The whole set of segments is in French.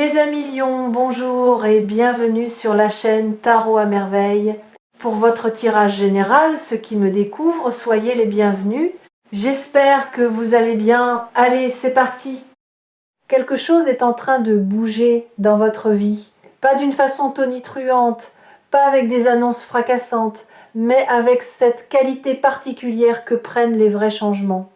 Mes amis lions, bonjour et bienvenue sur la chaîne Tarot à merveille. Pour votre tirage général, ceux qui me découvrent, soyez les bienvenus. J'espère que vous allez bien. Allez, c'est parti. Quelque chose est en train de bouger dans votre vie. Pas d'une façon tonitruante, pas avec des annonces fracassantes, mais avec cette qualité particulière que prennent les vrais changements.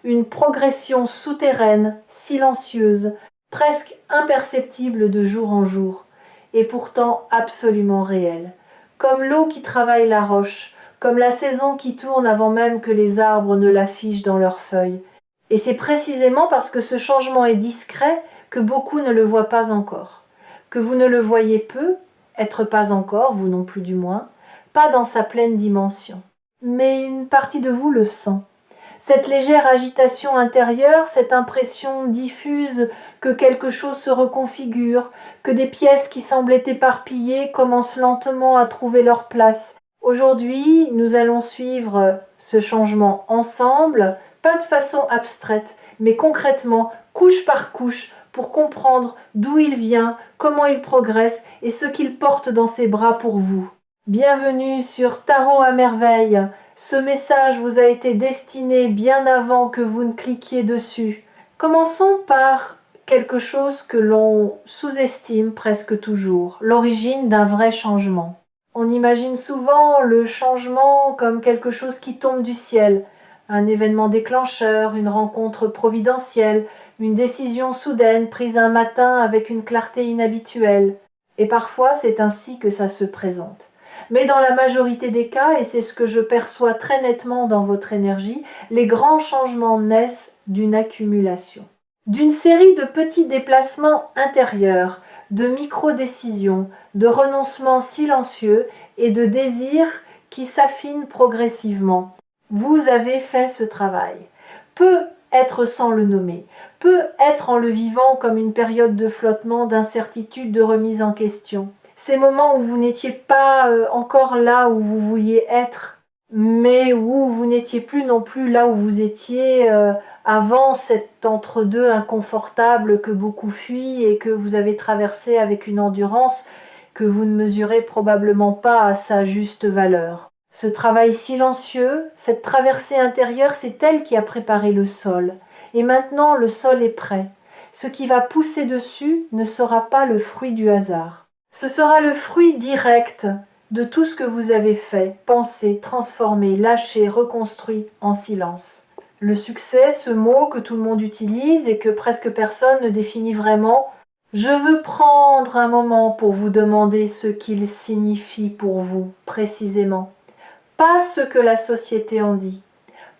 Une progression souterraine, silencieuse, presque imperceptible de jour en jour, et pourtant absolument réelle. Comme l'eau qui travaille la roche, comme la saison qui tourne avant même que les arbres ne l'affichent dans leurs feuilles. Et c'est précisément parce que ce changement est discret que beaucoup ne le voient pas encore. Que vous ne le voyez peu, être pas encore, vous non plus du moins, pas dans sa pleine dimension. Mais une partie de vous le sent. Cette légère agitation intérieure, cette impression diffuse que quelque chose se reconfigure, que des pièces qui semblaient éparpillées commencent lentement à trouver leur place. Aujourd'hui, nous allons suivre ce changement ensemble, pas de façon abstraite, mais concrètement, couche par couche, pour comprendre d'où il vient, comment il progresse et ce qu'il porte dans ses bras pour vous. Bienvenue sur Tarot à merveille. Ce message vous a été destiné bien avant que vous ne cliquiez dessus. Commençons par quelque chose que l'on sous-estime presque toujours, l'origine d'un vrai changement. On imagine souvent le changement comme quelque chose qui tombe du ciel, un événement déclencheur, une rencontre providentielle, une décision soudaine prise un matin avec une clarté inhabituelle. Et parfois, c'est ainsi que ça se présente. Mais dans la majorité des cas, et c'est ce que je perçois très nettement dans votre énergie, les grands changements naissent d'une accumulation. D'une série de petits déplacements intérieurs, de micro-décisions, de renoncements silencieux et de désirs qui s'affinent progressivement. Vous avez fait ce travail. Peut être sans le nommer, peut être en le vivant comme une période de flottement, d'incertitude, de remise en question. Ces moments où vous n'étiez pas encore là où vous vouliez être, mais où vous n'étiez plus non plus là où vous étiez avant cet entre-deux inconfortable que beaucoup fuient et que vous avez traversé avec une endurance que vous ne mesurez probablement pas à sa juste valeur. Ce travail silencieux, cette traversée intérieure, c'est elle qui a préparé le sol. Et maintenant, le sol est prêt. Ce qui va pousser dessus ne sera pas le fruit du hasard. Ce sera le fruit direct de tout ce que vous avez fait, pensé, transformé, lâché, reconstruit en silence. Le succès, ce mot que tout le monde utilise et que presque personne ne définit vraiment, je veux prendre un moment pour vous demander ce qu'il signifie pour vous, précisément. Pas ce que la société en dit,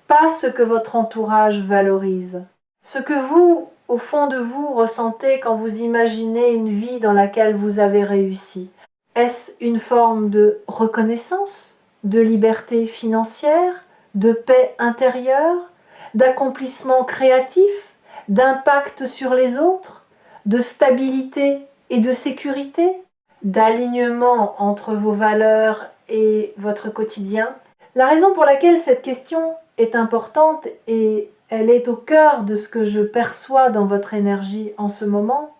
pas ce que votre entourage valorise. Ce que vous, au fond de vous, ressentez quand vous imaginez une vie dans laquelle vous avez réussi. Est-ce une forme de reconnaissance, de liberté financière, de paix intérieure, d'accomplissement créatif, d'impact sur les autres, de stabilité et de sécurité, d'alignement entre vos valeurs et votre quotidien? La raison pour laquelle cette question est importante et elle est au cœur de ce que je perçois dans votre énergie en ce moment,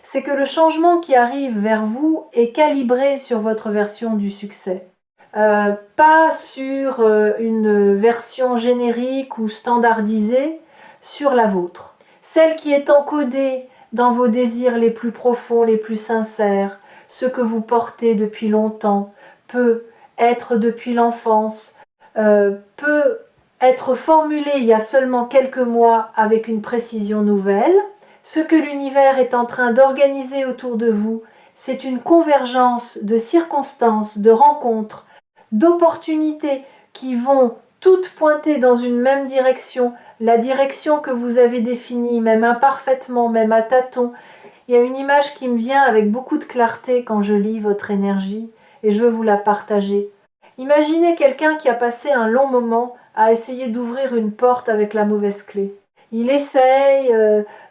c'est que le changement qui arrive vers vous est calibré sur votre version du succès. Pas sur une version générique ou standardisée, sur la vôtre. Celle qui est encodée dans vos désirs les plus profonds, les plus sincères, ce que vous portez depuis longtemps, peut être depuis l'enfance, peut être formulé il y a seulement quelques mois avec une précision nouvelle. Ce que l'univers est en train d'organiser autour de vous, c'est une convergence de circonstances, de rencontres, d'opportunités qui vont toutes pointer dans une même direction, la direction que vous avez définie, même imparfaitement, même à tâtons. Il y a une image qui me vient avec beaucoup de clarté quand je lis votre énergie et je veux vous la partager. Imaginez quelqu'un qui a passé un long moment à essayer d'ouvrir une porte avec la mauvaise clé. Il essaye,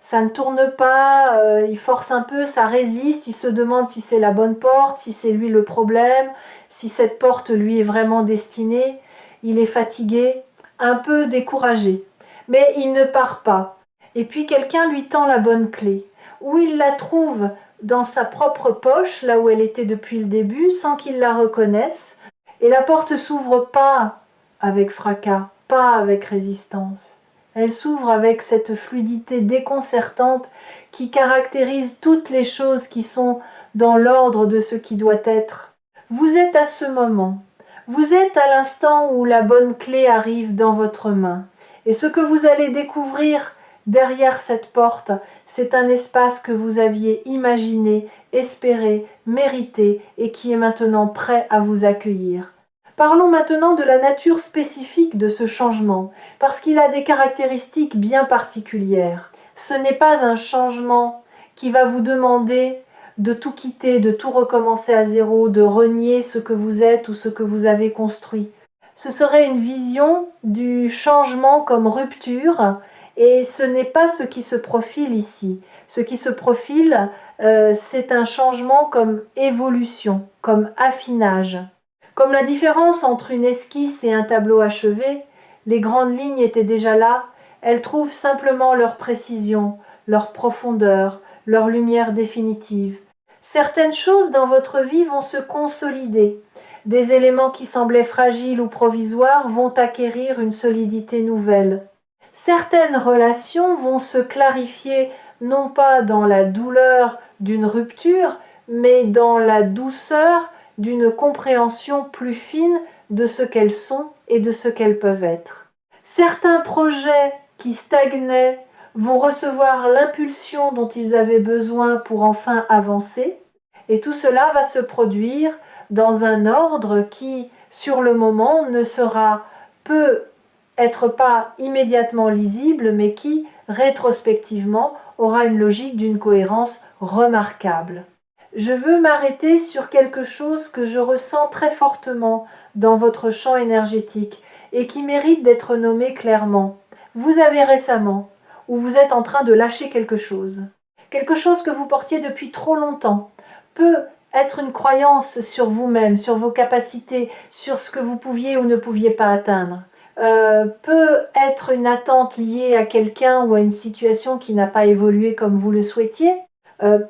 ça ne tourne pas, il force un peu, ça résiste, il se demande si c'est la bonne porte, si c'est lui le problème, si cette porte lui est vraiment destinée. Il est fatigué, un peu découragé, mais il ne part pas. Et puis quelqu'un lui tend la bonne clé. ou il la trouve dans sa propre poche, là où elle était depuis le début, sans qu'il la reconnaisse, et la porte s'ouvre pas avec fracas, pas avec résistance. Elle s'ouvre avec cette fluidité déconcertante qui caractérise toutes les choses qui sont dans l'ordre de ce qui doit être. Vous êtes à ce moment. Vous êtes à l'instant où la bonne clé arrive dans votre main. Et ce que vous allez découvrir derrière cette porte, c'est un espace que vous aviez imaginé, espéré, mérité et qui est maintenant prêt à vous accueillir. Parlons maintenant de la nature spécifique de ce changement, parce qu'il a des caractéristiques bien particulières. Ce n'est pas un changement qui va vous demander de tout quitter, de tout recommencer à zéro, de renier ce que vous êtes ou ce que vous avez construit. Ce serait une vision du changement comme rupture, et ce n'est pas ce qui se profile ici. Ce qui se profile, c'est un changement comme évolution, comme affinage. Comme la différence entre une esquisse et un tableau achevé, les grandes lignes étaient déjà là, elles trouvent simplement leur précision, leur profondeur, leur lumière définitive. Certaines choses dans votre vie vont se consolider. Des éléments qui semblaient fragiles ou provisoires vont acquérir une solidité nouvelle. Certaines relations vont se clarifier non pas dans la douleur d'une rupture, mais dans la douceur d'une compréhension plus fine de ce qu'elles sont et de ce qu'elles peuvent être. Certains projets qui stagnaient vont recevoir l'impulsion dont ils avaient besoin pour enfin avancer, et tout cela va se produire dans un ordre qui, sur le moment, ne sera peut être pas immédiatement lisible, mais qui, rétrospectivement, aura une logique d'une cohérence remarquable. Je veux m'arrêter sur quelque chose que je ressens très fortement dans votre champ énergétique et qui mérite d'être nommé clairement. Vous avez récemment, ou vous êtes en train de lâcher quelque chose que vous portiez depuis trop longtemps, peut être une croyance sur vous-même, sur vos capacités, sur ce que vous pouviez ou ne pouviez pas atteindre. Peut être une attente liée à quelqu'un ou à une situation qui n'a pas évolué comme vous le souhaitiez,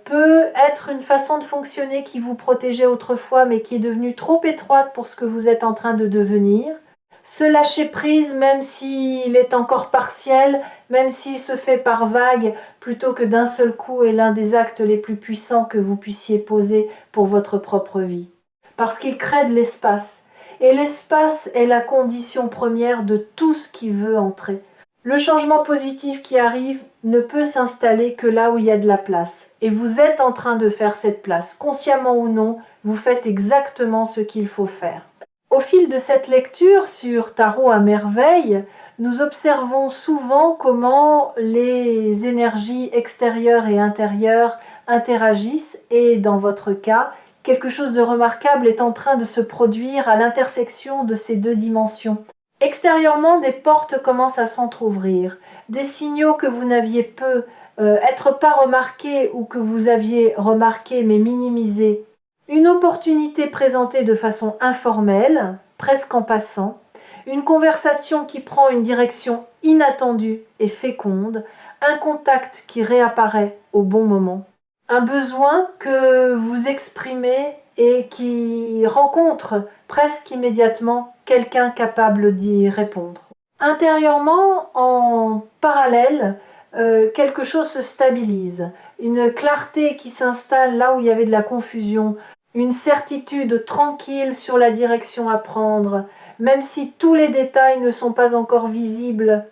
peut être une façon de fonctionner qui vous protégeait autrefois mais qui est devenue trop étroite pour ce que vous êtes en train de devenir. Se lâcher prise même s'il est encore partiel, même s'il se fait par vagues plutôt que d'un seul coup est l'un des actes les plus puissants que vous puissiez poser pour votre propre vie. Parce qu'il crée de l'espace. Et l'espace est la condition première de tout ce qui veut entrer. Le changement positif qui arrive ne peut s'installer que là où il y a de la place. Et vous êtes en train de faire cette place. Consciemment ou non, vous faites exactement ce qu'il faut faire. Au fil de cette lecture sur Tarot à merveille, nous observons souvent comment les énergies extérieures et intérieures interagissent et, dans votre cas, quelque chose de remarquable est en train de se produire à l'intersection de ces deux dimensions. Extérieurement, des portes commencent à s'entr'ouvrir, des signaux que vous n'aviez peu, être pas remarqués ou que vous aviez remarqués mais minimisés. Une opportunité présentée de façon informelle, presque en passant, une conversation qui prend une direction inattendue et féconde, un contact qui réapparaît au bon moment, un besoin que vous exprimez et qui rencontre presque immédiatement quelqu'un capable d'y répondre. Intérieurement, en parallèle, quelque chose se stabilise, une clarté qui s'installe là où il y avait de la confusion, une certitude tranquille sur la direction à prendre, même si tous les détails ne sont pas encore visibles.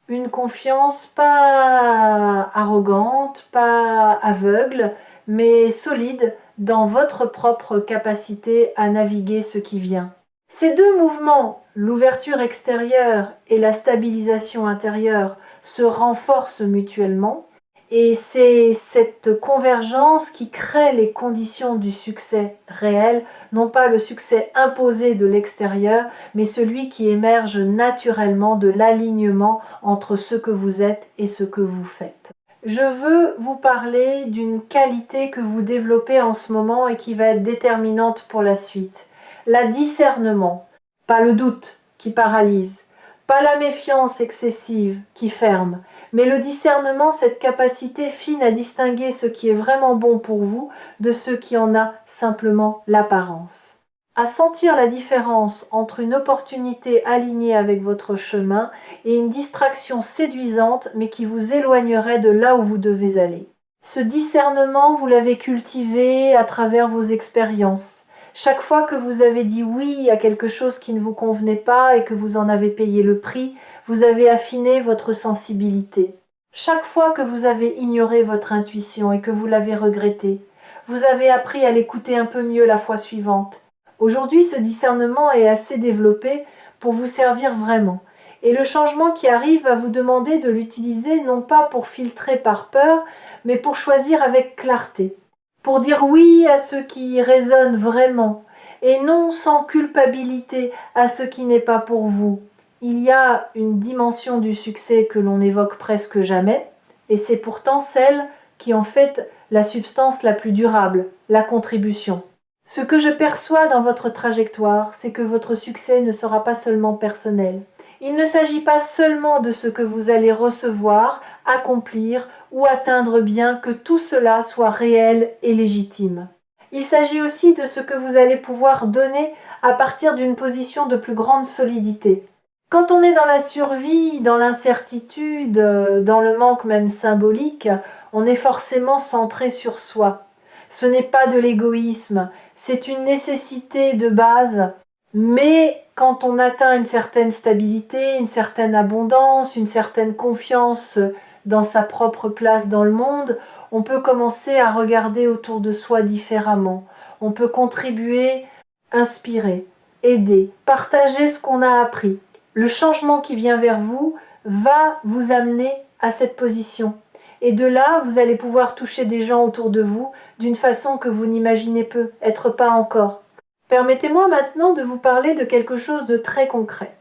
Une confiance pas arrogante, pas aveugle, mais solide dans votre propre capacité à naviguer ce qui vient. Ces deux mouvements, l'ouverture extérieure et la stabilisation intérieure, se renforcent mutuellement. Et c'est cette convergence qui crée les conditions du succès réel, non pas le succès imposé de l'extérieur, mais celui qui émerge naturellement de l'alignement entre ce que vous êtes et ce que vous faites. Je veux vous parler d'une qualité que vous développez en ce moment et qui va être déterminante pour la suite. La discernement, pas le doute qui paralyse, Pas la méfiance excessive qui ferme, mais le discernement, cette capacité fine à distinguer ce qui est vraiment bon pour vous de ce qui en a simplement l'apparence. À sentir la différence entre une opportunité alignée avec votre chemin et une distraction séduisante mais qui vous éloignerait de là où vous devez aller. Ce discernement, vous l'avez cultivé à travers vos expériences. Chaque fois que vous avez dit oui à quelque chose qui ne vous convenait pas et que vous en avez payé le prix, vous avez affiné votre sensibilité. Chaque fois que vous avez ignoré votre intuition et que vous l'avez regretté, vous avez appris à l'écouter un peu mieux la fois suivante. Aujourd'hui, ce discernement est assez développé pour vous servir vraiment. Et le changement qui arrive va vous demander de l'utiliser non pas pour filtrer par peur, mais pour choisir avec clarté. Pour dire oui à ce qui résonne vraiment, et non sans culpabilité à ce qui n'est pas pour vous. Il y a une dimension du succès que l'on n'évoque presque jamais, et c'est pourtant celle qui en fait la substance la plus durable, la contribution. Ce que je perçois dans votre trajectoire, c'est que votre succès ne sera pas seulement personnel. Il ne s'agit pas seulement de ce que vous allez recevoir, accomplir ou atteindre, bien que tout cela soit réel et légitime. Il s'agit aussi de ce que vous allez pouvoir donner à partir d'une position de plus grande solidité. Quand on est dans la survie, dans l'incertitude, dans le manque même symbolique, on est forcément centré sur soi. Ce n'est pas de l'égoïsme, c'est une nécessité de base. Mais quand on atteint une certaine stabilité, une certaine abondance, une certaine confiance dans sa propre place dans le monde, on peut commencer à regarder autour de soi différemment. On peut contribuer, inspirer, aider, partager ce qu'on a appris. Le changement qui vient vers vous va vous amener à cette position. Et de là, vous allez pouvoir toucher des gens autour de vous d'une façon que vous n'imaginez peut-être pas encore. Permettez-moi maintenant de vous parler de quelque chose de très concret.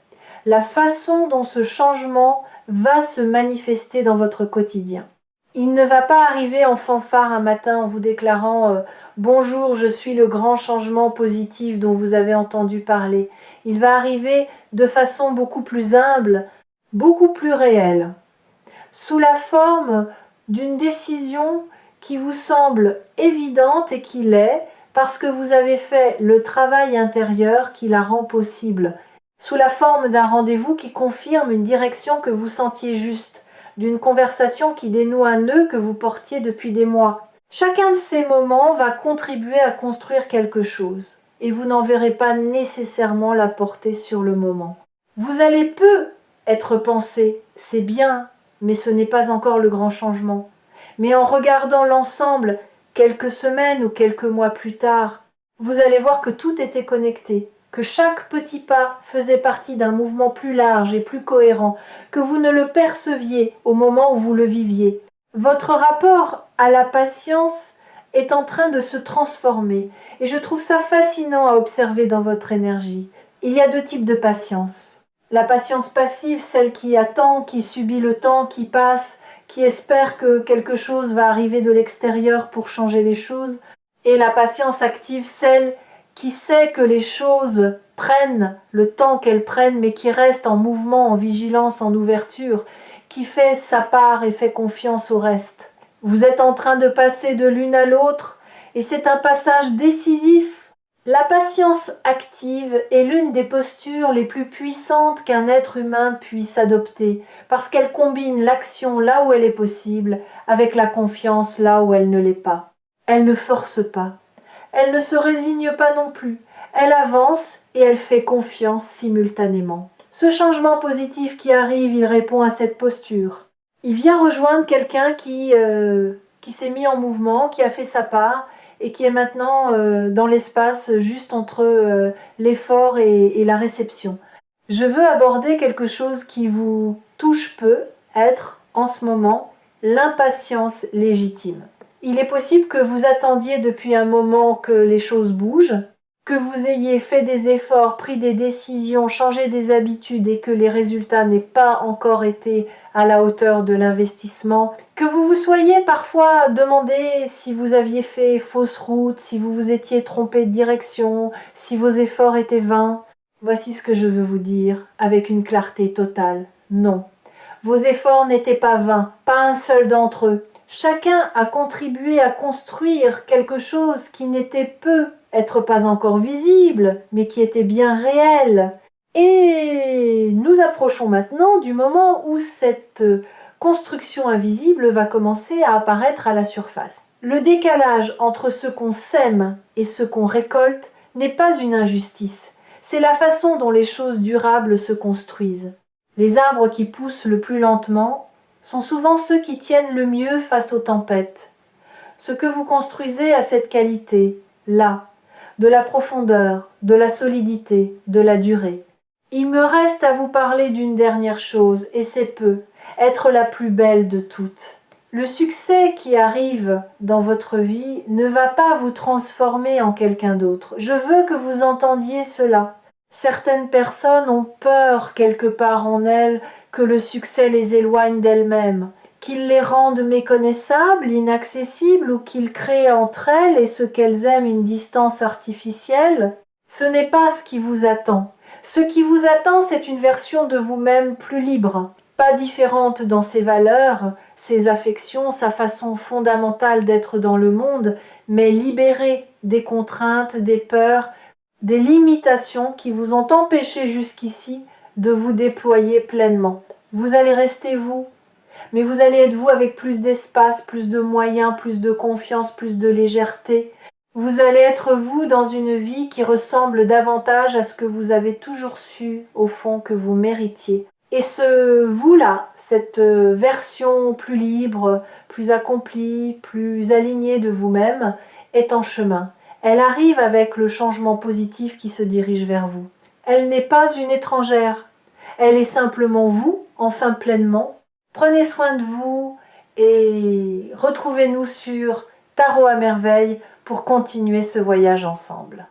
La façon dont ce changement va se manifester dans votre quotidien. Il ne va pas arriver en fanfare un matin en vous déclarant bonjour, je suis le grand changement positif dont vous avez entendu parler. Il va arriver de façon beaucoup plus humble, beaucoup plus réelle, sous la forme d'une décision qui vous semble évidente et qui l'est, parce que vous avez fait le travail intérieur qui la rend possible, sous la forme d'un rendez-vous qui confirme une direction que vous sentiez juste, d'une conversation qui dénoue un nœud que vous portiez depuis des mois. Chacun de ces moments va contribuer à construire quelque chose, et vous n'en verrez pas nécessairement la portée sur le moment. Vous allez peu être pensé, c'est bien, mais ce n'est pas encore le grand changement. Mais en regardant l'ensemble, quelques semaines ou quelques mois plus tard, vous allez voir que tout était connecté, que chaque petit pas faisait partie d'un mouvement plus large et plus cohérent, que vous ne le perceviez au moment où vous le viviez. Votre rapport à la patience est en train de se transformer, et je trouve ça fascinant à observer dans votre énergie. Il y a deux types de patience. La patience passive, celle qui attend, qui subit le temps, qui passe, qui espère que quelque chose va arriver de l'extérieur pour changer les choses, et la patience active, celle qui sait que les choses prennent le temps qu'elles prennent, mais qui reste en mouvement, en vigilance, en ouverture, qui fait sa part et fait confiance au reste. Vous êtes en train de passer de l'une à l'autre, et c'est un passage décisif. La patience active est l'une des postures les plus puissantes qu'un être humain puisse adopter, parce qu'elle combine l'action là où elle est possible, avec la confiance là où elle ne l'est pas. Elle ne force pas. Elle ne se résigne pas non plus. Elle avance et elle fait confiance simultanément. Ce changement positif qui arrive, il répond à cette posture. Il vient rejoindre quelqu'un qui s'est mis en mouvement, qui a fait sa part, et qui est maintenant dans l'espace juste entre l'effort et la réception. Je veux aborder quelque chose qui vous touche peu, être en ce moment l'impatience légitime. Il est possible que vous attendiez depuis un moment que les choses bougent, que vous ayez fait des efforts, pris des décisions, changé des habitudes et que les résultats n'aient pas encore été à la hauteur de l'investissement, que vous vous soyez parfois demandé si vous aviez fait fausse route, si vous vous étiez trompé de direction, si vos efforts étaient vains. Voici ce que je veux vous dire avec une clarté totale. Non. Vos efforts n'étaient pas vains, pas un seul d'entre eux. Chacun a contribué à construire quelque chose qui n'était peut-être pas encore visible, mais qui était bien réel. Et nous approchons maintenant du moment où cette construction invisible va commencer à apparaître à la surface. Le décalage entre ce qu'on sème et ce qu'on récolte n'est pas une injustice, c'est la façon dont les choses durables se construisent. Les arbres qui poussent le plus lentement sont souvent ceux qui tiennent le mieux face aux tempêtes. Ce que vous construisez a cette qualité, là, de la profondeur, de la solidité, de la durée. Il me reste à vous parler d'une dernière chose, et c'est peu, être la plus belle de toutes. Le succès qui arrive dans votre vie ne va pas vous transformer en quelqu'un d'autre. Je veux que vous entendiez cela. Certaines personnes ont peur quelque part en elles que le succès les éloigne d'elles-mêmes, qu'il les rende méconnaissables, inaccessibles ou qu'il crée entre elles et ce qu'elles aiment une distance artificielle. Ce n'est pas ce qui vous attend. Ce qui vous attend, c'est une version de vous-même plus libre, pas différente dans ses valeurs, ses affections, sa façon fondamentale d'être dans le monde, mais libérée des contraintes, des peurs, des limitations qui vous ont empêché jusqu'ici de vous déployer pleinement. Vous allez rester vous, mais vous allez être vous avec plus d'espace, plus de moyens, plus de confiance, plus de légèreté. Vous allez être vous dans une vie qui ressemble davantage à ce que vous avez toujours su, au fond, que vous méritiez. Et ce vous-là, cette version plus libre, plus accomplie, plus alignée de vous-même, est en chemin. Elle arrive avec le changement positif qui se dirige vers vous. Elle n'est pas une étrangère. Elle est simplement vous, enfin pleinement. Prenez soin de vous et retrouvez-nous sur Tarot à merveille pour continuer ce voyage ensemble.